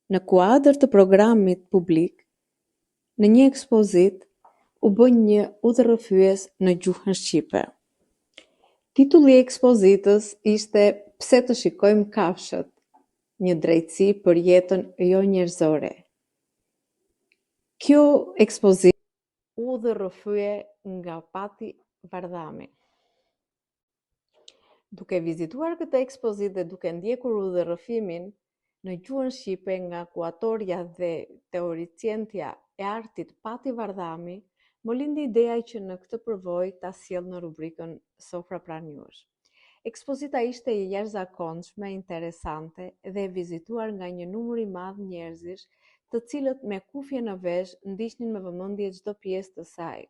Në kuadër të programit publik, në një ekspozit, u bë një udhërrëfyes në gjuhën shqipe. Titulli i ekspozitës ishte Pse të shikojmë kafshët, një drejtësi për jetën jo njerëzore. Kjo ekspozitë u udhërrëfye nga Pati Vardhami. Duke vizituar këtë ekspozitë dhe duke ndjekur udhërrëfimin në gjuhën shqipe nga kuatorja dhe teoricientja e artit Pati Vardhami, më lindi ideja që në këtë përvojë ta sjell në rubrikën Sofra pranë jush. Ekspozita ishte e jashtëzakonshme, interesante dhe e vizituar nga një numër i madh njerëzish, të cilët me kufje në vesh ndiqnin me vëmendje çdo pjesë të saj.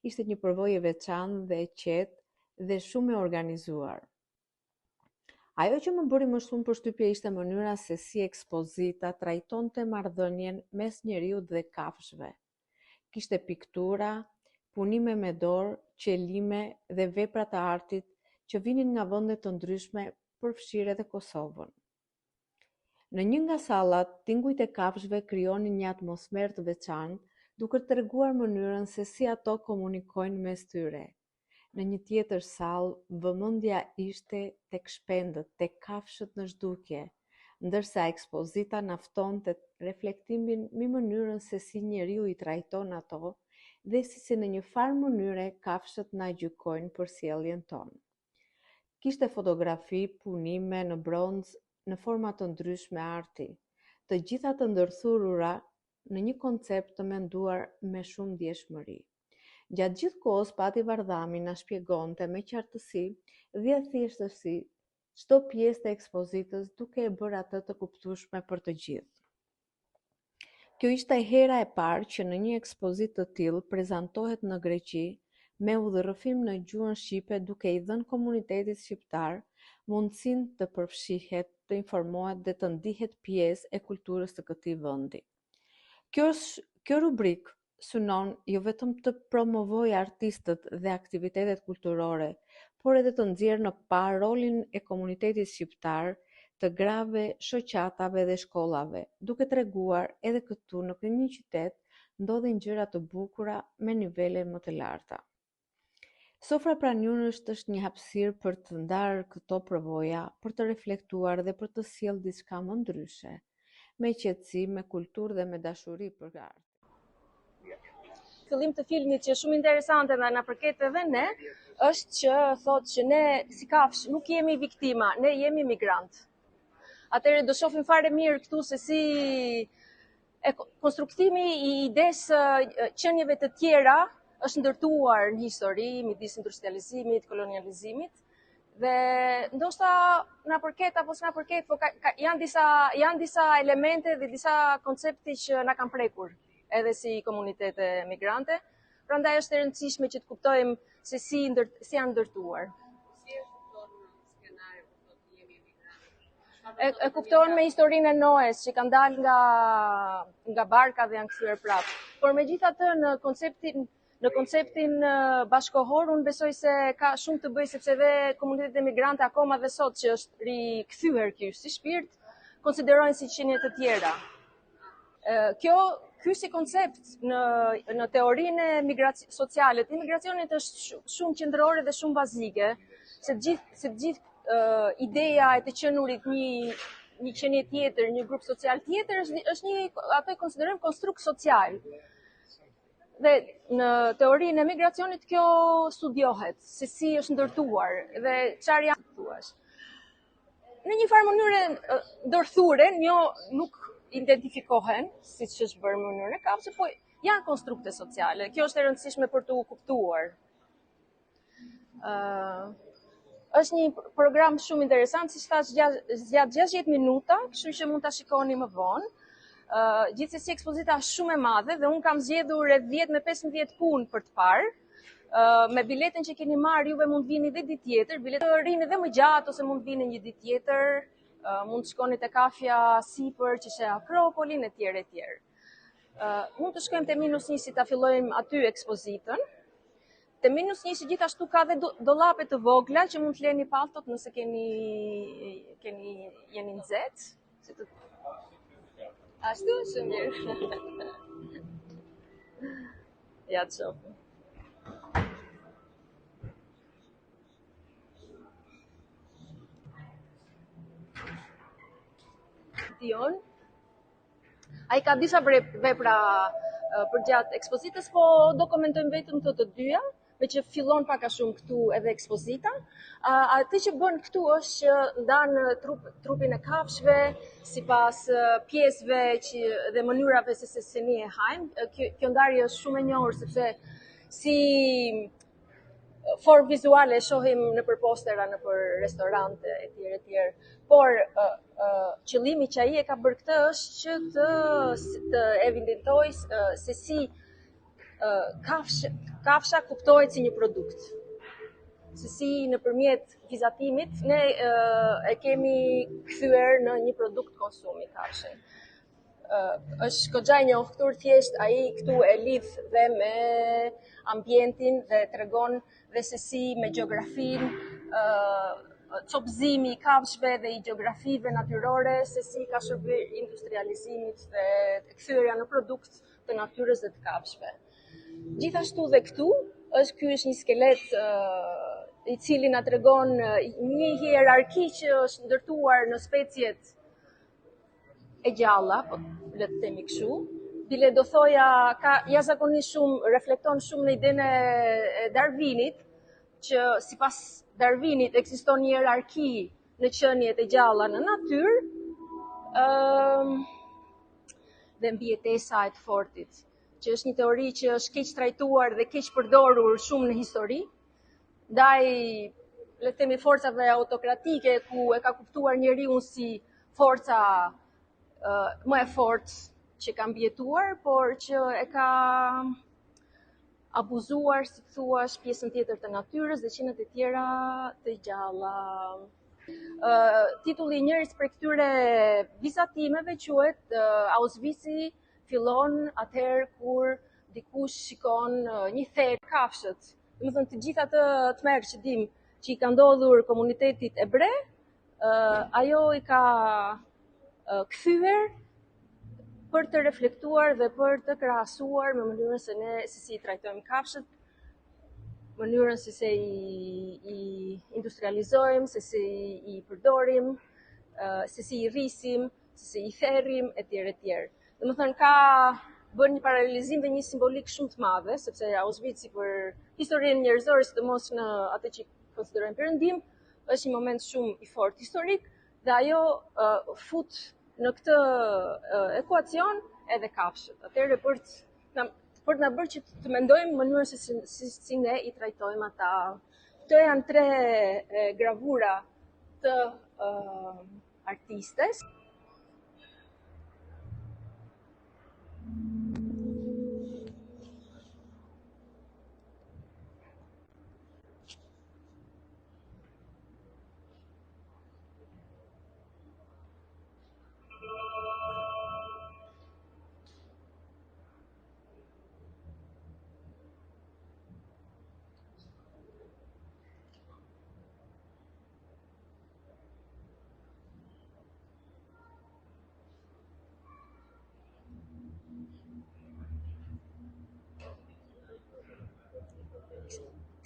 Ishte një përvojë e veçantë dhe e qetë dhe shumë e organizuar. Ajo që më bëri më shumë përshtypje ishte mënyra se si ekspozita trajtonte marrëdhënien mes njeriut dhe kafshëve. Kishte piktura, punime me dorë, qelime dhe vepra të artit që vinin nga vende të ndryshme, përfshirë edhe Kosovën. Në një nga sallat, tingujt e kafshëve krijonin një atmosferë të veçantë, duke treguar mënyrën se si ato komunikojnë mes tyre. Në një tjetër sallë, vëmendja ishte tek shpendët, tek kafshët në zhdukje, ndërsa ekspozita naftonte reflektimin mbi mënyrën se si njeriu i trajton ato dhe si në një farë mënyre kafshët na gjykojnë për sjelljen tonë. Kishte fotografi, punime në bronz në forma të ndryshme arti, të gjitha të ndërthurura në një koncept të menduar me shumë ndjeshmëri. Gjatë gjithë kohës Pati Vardhami na shpjegonte me qartësi dhe thjeshtësi çdo pjesë të ekspozitës, duke e bërë atë të kuptueshme për të gjithë. Kjo ishte hera e parë që në një ekspozitë të tillë prezantohet në Greqi me udhërrëfim në gjuhën shqipe, duke i dhënë komunitetit shqiptar mundësinë të përfshihet, të informohet dhe të ndihet pjesë e kulturës së këtij vendi. Kjo rubrikë synon jo vetëm të promovojë artistët dhe aktivitetet kulturore, por edhe të nxjerrë në parë rolin e komunitetit shqiptar, të grave, shoqatave dhe shkollave, duke treguar edhe këtu në një qytet ndodhin gjëra të bukura me nivele më të larta. Sofra pranë jush është një hapësirë për të ndarë këto përvoja, për të reflektuar dhe për të sjellë diçka më ndryshe, me qetësi, me kulturë dhe me dashuri për art. Fillim të filmit që është shumë interesante dhe na përket edhe ne, është që thotë që ne si kafsh nuk jemi viktima, ne jemi migrant. Atëherë do shohim fare mirë këtu se si konstruktimi i idesë qenieve të tjera është ndërtuar në histori, midis industrializimit, kolonializimit, dhe ndoshta na përket apo s'na përket, po janë disa elemente dhe disa koncepte që na kanë prekur, edhe si komunitete migrante. Prandaj është e rëndësishme që të kuptojmë se si janë ndërtuar. E kuptohen me historinë e Noes, që kanë dalë nga barka dhe janë kthyer prapë. Por megjithatë në konceptin bashkohor, unë besoj se ka shumë të bëjë, sepse dhe komunitetet emigrante akoma dhe sot që është rikthyer ky si shpirt, konsiderojnë si qenie të tjera. Ky si koncept në teorinë sociale të imigracionit është shumë qendrore dhe shumë bazike, se gjithë ideja e të qenurit një qenie tjetër, një grup social tjetër, ato e konsiderojmë konstrukt social. Dhe në teorinë e migracionit kjo studiohet, se si është ndërtuar dhe çfarë janë thuash. Në një farë mënyrë ndërthure, nuk identifikohen, siç është bërë në mënyrën e kafshë, po janë konstrukte sociale. Kjo është e rëndësishme për të kuptuar. Është një program shumë interesant, siç thash, zgjat 60 minuta, kështu që mund ta shikoni më vonë. Gjithsesi ekspozita është shumë e madhe dhe unë kam zgjedhur rreth 10 me 15 punë për të parë. Me biletën që keni marrë, juve mund vini dhe ditë tjetër, biletë rrini dhe më gjatë ose mund vini një ditë tjetër, mund të shkoni te kafja sipër që sheh Akropolin etj. Mund të shkojmë te -1 ta fillojmë aty ekspozitën. Te -1 gjithashtu ka dhe dollape të vogla që mund të leni palltot nëse jeni nxehtë. Ashtu, shumë mirë. Ja të shofim. Dion. Ai ka disa vepra përgjatë ekspozitës, po do komentojmë vetëm të dyja, me që fillon pak a shumë këtu edhe ekspozita. Atë që bën këtu është që ndanë trupin e kafshëve sipas pjesëve dhe mënyrave se ne e hajmë. Kjo ndarje është shumë e njohur sepse si formë vizuale shohim në për postera, në për restorante, etj. Por qëllimi që ai e ka bërë këtë është që të evidentojë se si kafsha kuptohet si një produkt. Se si nëpërmjet vizatimit ne e kemi kthyer në një produkt konsumi kafshën. Është goxha e njohur, thjesht ai këtu e lidh dhe me ambientin dhe tregon dhe se si me gjeografinë, copëzimi i kafshëve dhe i gjeografive natyrore, se si ka shërbyer industrializimit dhe kthyerja në produkt të natyrës dhe të kafshëve. Gjithashtu dhe këtu, ky është një skelet i cili na tregon një hierarki që është ndërtuar në speciet e gjalla, po le të themi kështu. Bile do thoja ka jashtëzakonisht shumë reflekton shumë në idenë e Darwinit, që sipas Darwinit ekziston një hierarki në qeniet e gjalla në natyrë, dhe mbijetesa e të fortit, që është një teori që është keq trajtuar dhe keq përdorur shumë në histori, ndaj le të themi forcave autokratike ku e ka kuptuar njeriu si forca më e fortë që ka mbijetuar, por që e ka abuzuar, si thuash, pjesën tjetër të natyrës dhe qeniet e tjera të gjalla. Titulli i njëris për këtyre vizatimeve quhet Auschwitz fillon atëherë kur dikush shikon një therr kafshët. Domethënë të gjitha të tmerrë që dim që i ka ndodhur komunitetit ebre, ajo i ka kthyer për të reflektuar dhe për të krahasuar me mënyrën se si i trajtojmë kafshët, mënyrën se si i industrializojmë, se si i përdorim, se si i rrisim, se si i therrim, etj. Domethënë ka bën një paralelizim dhe një simbolik shumë të madhe, sepse Auschwitz për historinë njerëzore, sidomos në atë që konsiderojmë perëndim, është një moment shumë i fortë historik dhe ajo fut në këtë ekuacion edhe kafshët. Atëherë për të na bërë që të mendojmë mënyrën se si ne i trajtojmë ata. Këto janë 3 gravura të artistes.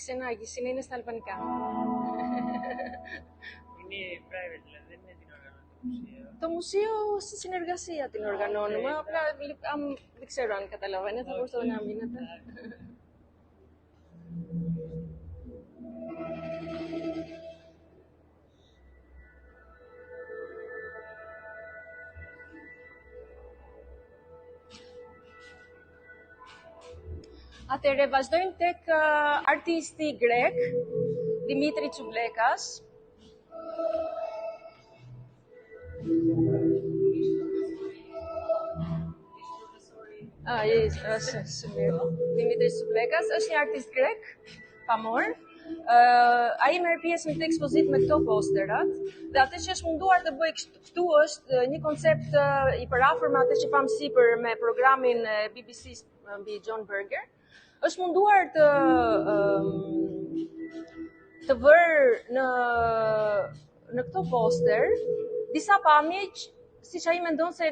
Ξενάκι, είναι στα αλβανικά. Είναι private, δηλαδή δεν είναι την οργανώνει το μουσείο. Το μουσείο στη συνεργασία την οργανώνουμε, απλά δεν ξέρω αν καταλαβαίνετε, θα μπορούσατε να μείνετε. Atëherë vazhdojmë tek artisti grek, Dimitri Çublekas. Dimitri Çublekas është një artist grek, famor. Ai merr pjesë në këtë ekspozitë me këto posterat, dhe atë që është munduar të bëj këtu është një koncept i përafër me atë që pam sipër me programin e BBC-s mbi John Berger. Është munduar të vërë në këto poster disa pamje siç ai mendon se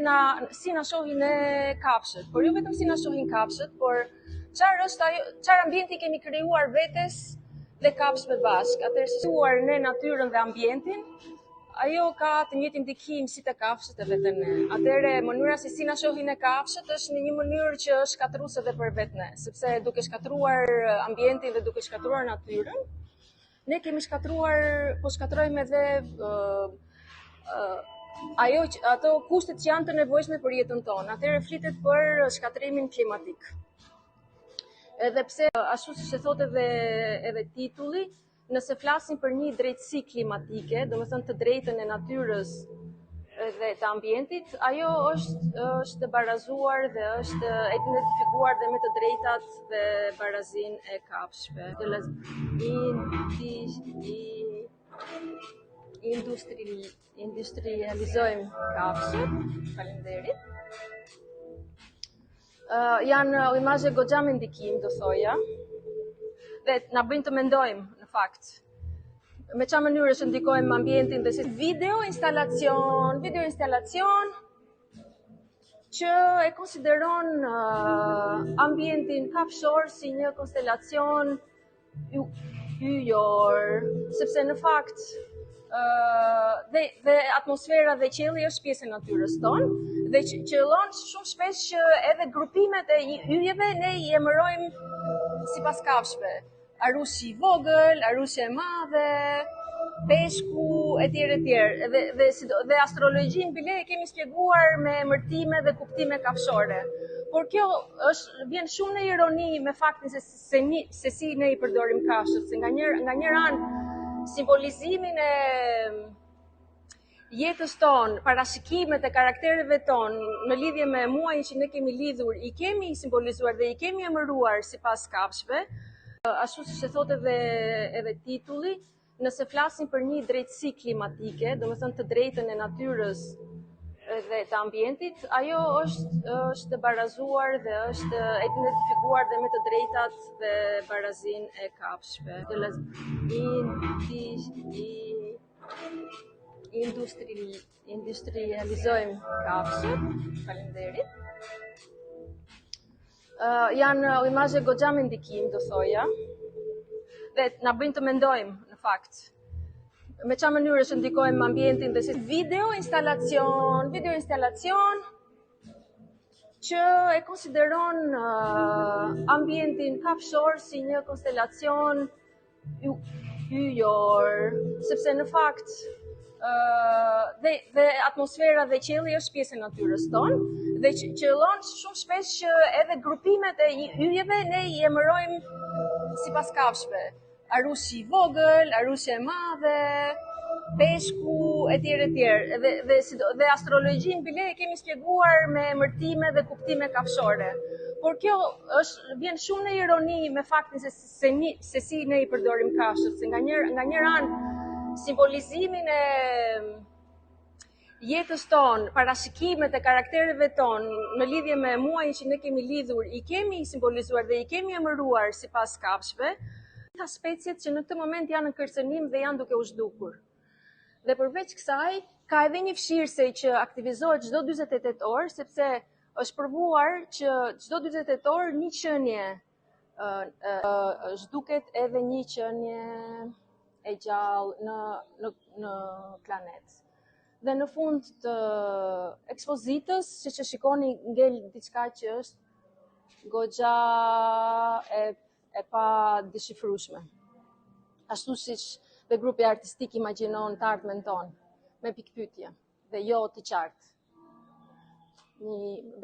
si na shohin ne kafshët, por jo vetëm si na shohin kafshët, por çfarë ambienti kemi krijuar vetes dhe kafshëve bashkë. Atëherë siguar ne natyrën dhe ambientin, ajo ka të njëjtin ndikim si te kafshët edhe te ne. Atëherë mënyra se si na shohin ne kafshët është në një mënyrë që është shkatruese edhe për vetë ne, sepse duke shkatruar ambientin dhe duke shkatruar natyrën, ne kemi shkatruar, po shkatrojmë edhe ato kushtet që janë të nevojshme për jetën tonë. Atëherë flitet për shkatrimin klimatik. Edhe pse ashtu siç e thotë edhe titulli, nëse flasim për një drejtësi klimatike, domethënë të drejtën e natyrës dhe të ambientit, ajo është barazuar dhe është identifikuar dhe me të drejtat dhe barazinë e kafshëve. Industrializojmë kafshët. Faleminderit. Janë imazhe goxha me ndikim, do thoja, dhe na bëjnë të mendojmë, në fakt, me çfarë mënyrë që ndikojmë ambientin dhe si video instalacion që e konsideron ambientin kafshor si një konstelacion hyjor, sepse në fakt dhe atmosfera dhe qielli është pjesë e natyrës tonë dhe qëllon shumë shpesh që edhe grupimet e hyjeve ne i emërojmë sipas kafshëve. Arushi i vogël, arushi e madhe, peshku, etj. Dhe astrologjin bile e kemi shpjeguar me emërtime dhe kuptime kafshore. Por kjo vjen shumë në ironi me faktin se si ne i përdorim kafshët, se nga një anë simbolizimin e jetës tonë, parashikimet e karaktereve tonë në lidhje me muajin që ne kemi lidhur, i kemi simbolizuar dhe i kemi emëruar sipas kafshëve. Ashtu siç e thotë edhe titulli, nëse flasim për një drejtësi klimatike, domethënë të drejtën e natyrës dhe të ambientit, ajo është barazuar dhe është identifikuar dhe me të drejtat dhe barazinë e kafshëve. Industrializojmë kafshët. Faleminderit. Janë imazhe goxha me ndikim, do thoja, dhe na bëjnë të mendojmë, në fakt, me çfarë mënyrë që ndikojmë ambientin dhe si video instalacion që e konsideron ambientin kafshor si një konstelacion hyjor, sepse në fakt dhe atmosfera dhe qielli është pjesë e natyrës tonë dhe qëllon shumë shpesh që edhe grupimet e hyjeve ne i emërojmë sipas kafshëve. Arushi i vogël, arushi e madhe, peshku, etj. Dhe astrologjin bile e kemi shpjeguar me emërtime dhe kuptime kafshore. Por kjo vjen shumë në ironi me faktin se si ne i përdorim kafshët, se nga një anë simbolizimin e jetës tonë, parashikimet e karaktereve tonë në lidhje me muajin që ne kemi lidhur, i kemi simbolizuar dhe i kemi emëruar sipas kafshëve, ka speciet që në këtë moment janë në kërcënim dhe janë duke u zhdukur. Dhe përveç kësaj, ka edhe një fshirëse që aktivizohet çdo 48 orë, sepse është provuar që çdo 48 orë një qenie zhduket edhe një qenie e gjallë në planet. Dhe në fund të ekspozitës, siç e shikoni, ngel diçka që është goxha e pa dishifrueshme. Ashtu siç dhe grupi artistik imagjinon të ardhmen tonë, me pikpyetje dhe jo të qartë.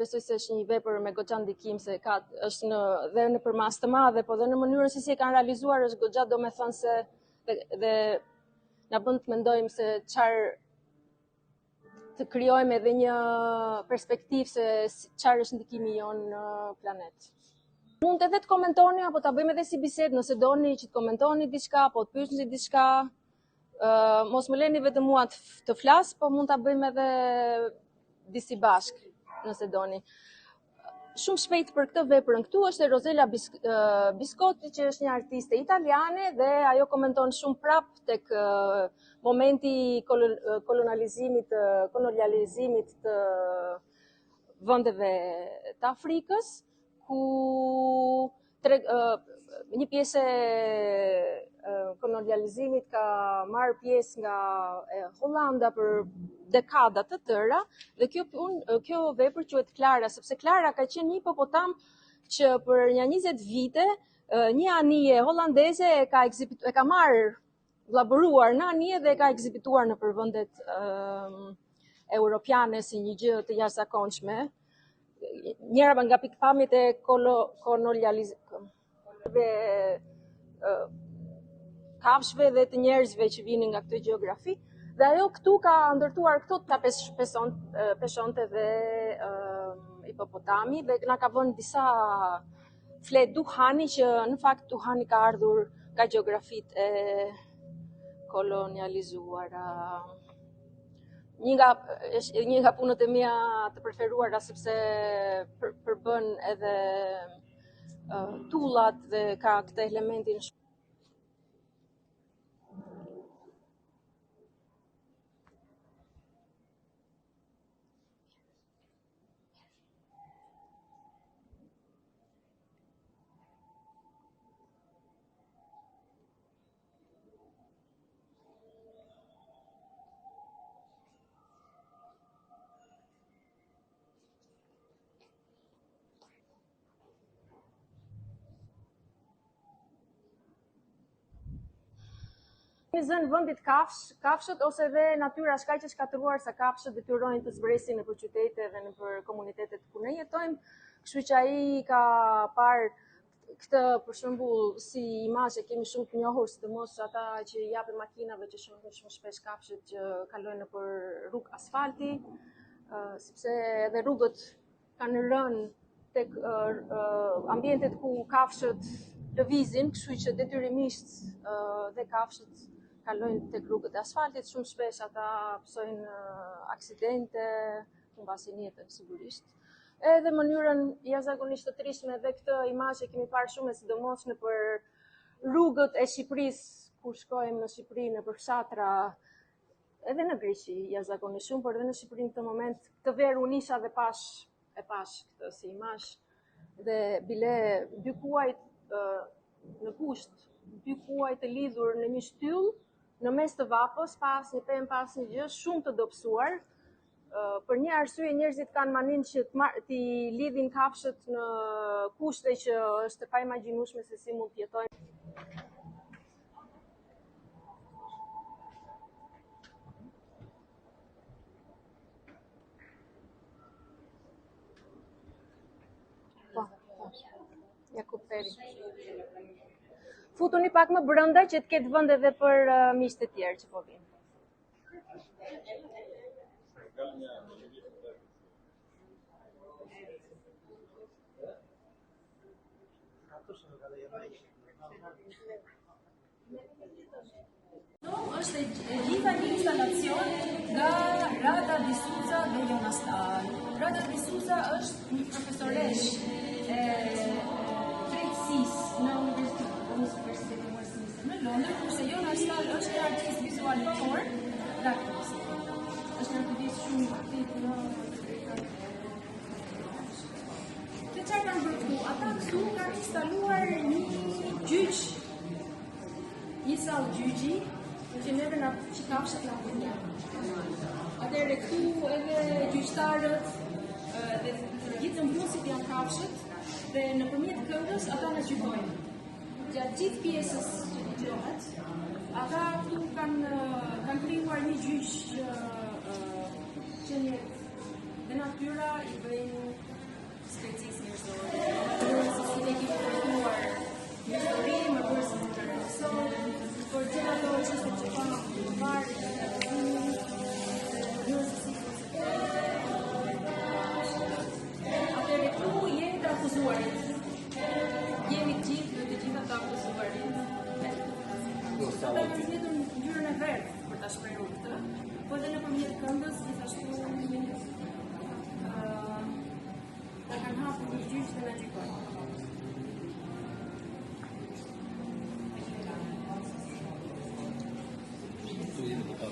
Besoj se është një vepër me goxha ndikim, se është dhe në përmas të madhe, po dhe në mënyrën se si e kanë realizuar është goxha, domethënse dhe na bën të mendojmë se çfarë të krijojmë edhe një perspektivë se çfarë është ndikimi jonë në planet. Mund edhe të komentoni apo ta bëjmë edhe si bisedë, nëse doni që të komentoni diçka apo të pyesni diçka, mos më leni vetëm mua të flas, po mund ta bëjmë edhe disi bashk, nëse doni. shumë shpejt për këtë veprën këtu është e Rosella Biscotti, që është një artiste italiane dhe ajo komenton shumë prap tek momenti kolonializimit të vendeve të Afrikës, ku një pjesë e kolonializimit ka marrë pjesë nga Hollanda për dekada të tëra, dhe kjo vepër quhet Klara, sepse Klara ka qenë një hipopotam që për një 20 vite një anije hollandeze e ka marrë, vllabëruar në anije dhe e ka ekzibituar në vendet europiane si një gjë të jashtëzakonshme. Njëra nga pikpamjet e kafshëve dhe të njerëzve që vinin nga këtë gjeografi. Dhe ajo këtu ka ndërtuar këto ta peshonte dhe hipopotami, dhe na ka vënë disa flet duhani, që në fakt duhani ka ardhur nga gjeografitë e kolonializuara. Një nga punët e mia të preferuara, sepse përbën edhe tullat dhe ka këtë elementin zënë vendit kafshët, ose edhe natyra është kaq e shkatëruar sa kafshët detyrojnë të zbresin nëpër qytete dhe nëpër komunitetet ku ne jetojmë. Kështu që ai ka parë këtë, për shembull, si imazhe kemi shumë të njohur, sidomos ata që i japin makinave që shohin shumë shpesh kafshët që kalojnë nëpër rrugë asfalti, sepse edhe rrugët kanë rënë tek ambientet ku kafshët lëvizin, kështu që detyrimisht dhe kafshët kalojnë tek rrugët e asfaltit, shumë shpesh ata psojnë aksidente, humbasin jetën sigurisht. Edhe mënyrën jashtëzakonisht të trishme, dhe këtë imazhe kemi parë shumë, sidomos nëpër rrugët e Shqipërisë, kur shkojmë në Shqipëri, nëpër fshatra, edhe në Greqi jashtëzakonisht shumë, por edhe në Shqipëri në këtë moment, këtë verë u nisha dhe pash këtë si imazh, dhe bile dy kuaj në gusht, dy kuaj të lidhur në një shtyll, në mes të vapës, pas një pemë, pas një gjë, shumë të dobësuar. Për një arsye njerëzit kanë maninë që t'i lidhin kafshët në kushte që është e paimagjinueshme se si mund të jetojnë. Ja kupteri. Futuni pak më brenda që të ketë vend edhe për miqtë e tjerë që po vinë. Është e gjitha një instalacion nga Rada Di Souza dhe Jonas Tal. Rada Di Souza është një profesoresh e drejtësisë në Universitetin Westminster në Londër, kurse Jonas Tal është një artist vizual aktor dhe aktivist. Është një aktivist shumë aktiv në Të çfarë kanë bërë këtu? Ata këtu kanë instaluar një gjyq, një sallë gjyqi, që neve nga që kafshët nga përnja. Atëherë këtu edhe gjyqtarët dhe gjithë mblusit janë kafshët, dhe nëpërmjet këngës ata na gjykojnë. Gjatë gjithë pjesës që dëgjohet, ata këtu kanë krijuar një gjyq që dhe natyra i bëjnë specisë njerëzore. Si ne kemi përkuar një histori më bërë më të rëndësor, por gjithë ato çështje që kanë parë atëherë këtu jemi të akuzuarit. Jemi të gjithë të akuzuarit. Ata kanë zgjedhur ngjyrën e verdhë për ta shprehur këtë, po edhe nëpërmjet këngës gjithashtu ta kanë hapur gjyq dhe na gjykojnë.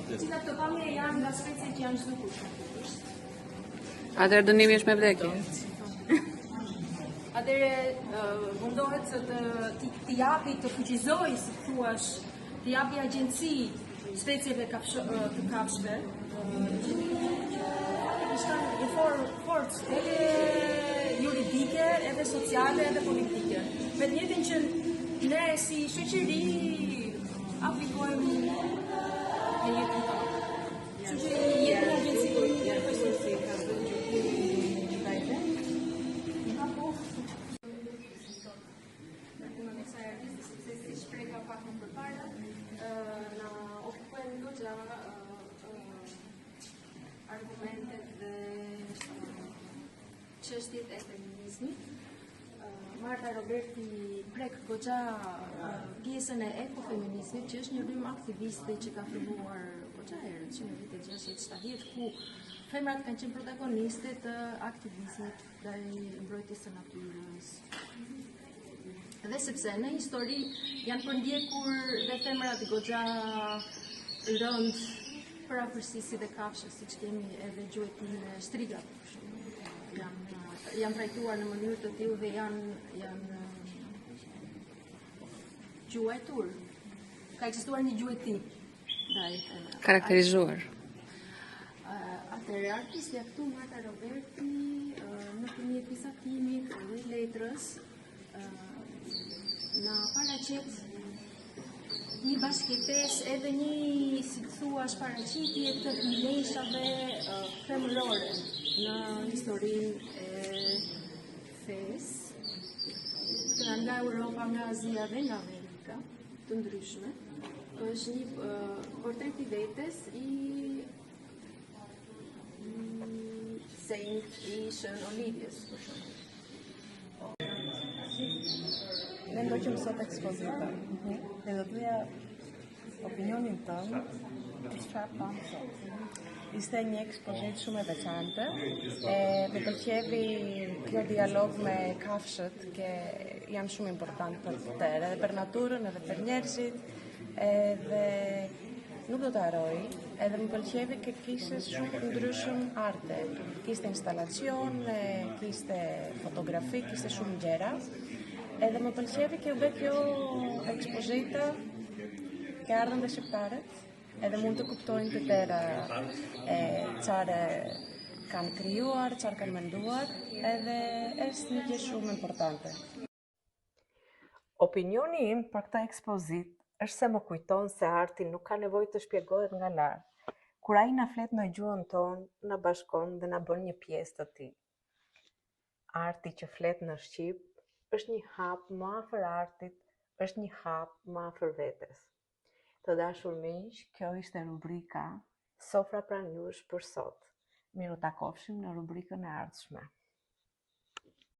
Gjitha këto pamje janë nga specit që janë zhdukur. Atëherë dënimi është me vdekje. Atëre mundohet që t'i japi, të fuqizoj, si thuash, t'i japi agjenci specieve të kafshëve, një forcë edhe juridike, edhe sociale, edhe politike. Me të njëjtën që ne si shoqëri aplikojmë në jetën tonë. Kështu që jetën agjenci argumentet dhe çështjet e feminizmit. Marta Roberti prek goxha pjesën e ekofeminizmit, që është një rrymë aktiviste që ka filluar goxha herët, që në vitet 60-70, ku femrat kanë qenë protagoniste të aktivizmit ndaj mbrojtjes së natyrës. Dhe sepse në histori janë përndjekur dhe femrat goxha rënd për afërsisë dhe kafshës, siç kemi edhe gjuetin e strigat, për shembull. Janë trajtuar në mënyrë të tillë dhe janë gjuetur. Ka ekzistuar një gjueti ndaj femrave. Karakterizuar. Atëherë artistja këtu Marta Roberti në përmjet pisakimit dhe letrës na paraqet një bashkëtesë edhe një, si të thuash, paraqitje të ndeshave femërore në historinë e fesë, nga Europa, nga Azia dhe nga Amerika, të ndryshme. Është një portret i vetes i Saint i Shën Olivjes, për shembull. Ne ndoqëm sot ekspozita dhe do t'ja opinionin tëmë të çfarë pamë sot. Ishte një ekspozitë shumë e veçantë, më pëlqevi kjo dialog me kafshët, që janë shumë important për tërë, edhe për naturën, edhe për njerëzit, edhe nuk do të haroj, edhe më pëlqevi që kishte shumë të ndryshëm arte. Kishte instalacion, kishte fotografi, kishte shumë gjëra. Edhe më pëlqevi që u bë kjo ekspozita që ardhën dhe shqiptarët, edhe mund të kuptojnë të tëra çfarë kanë krijuar, çfarë kanë menduar, edhe është një gjë shumë importante. Opinioni im për këtë ekspozitë është se më kujton se arti nuk ka nevojë të shpjegohet nga lart. Kur ai na flet në gjuhën tonë, na bashkon dhe na bën një pjesë të tij. Arti që flet në shqip është një hap më afër artit, është një hap më afër vetes. Të dashur miq, kjo ishte rubrika Sofra pranë jush për sot. Miru takofshim në rubrikën e ardhshme.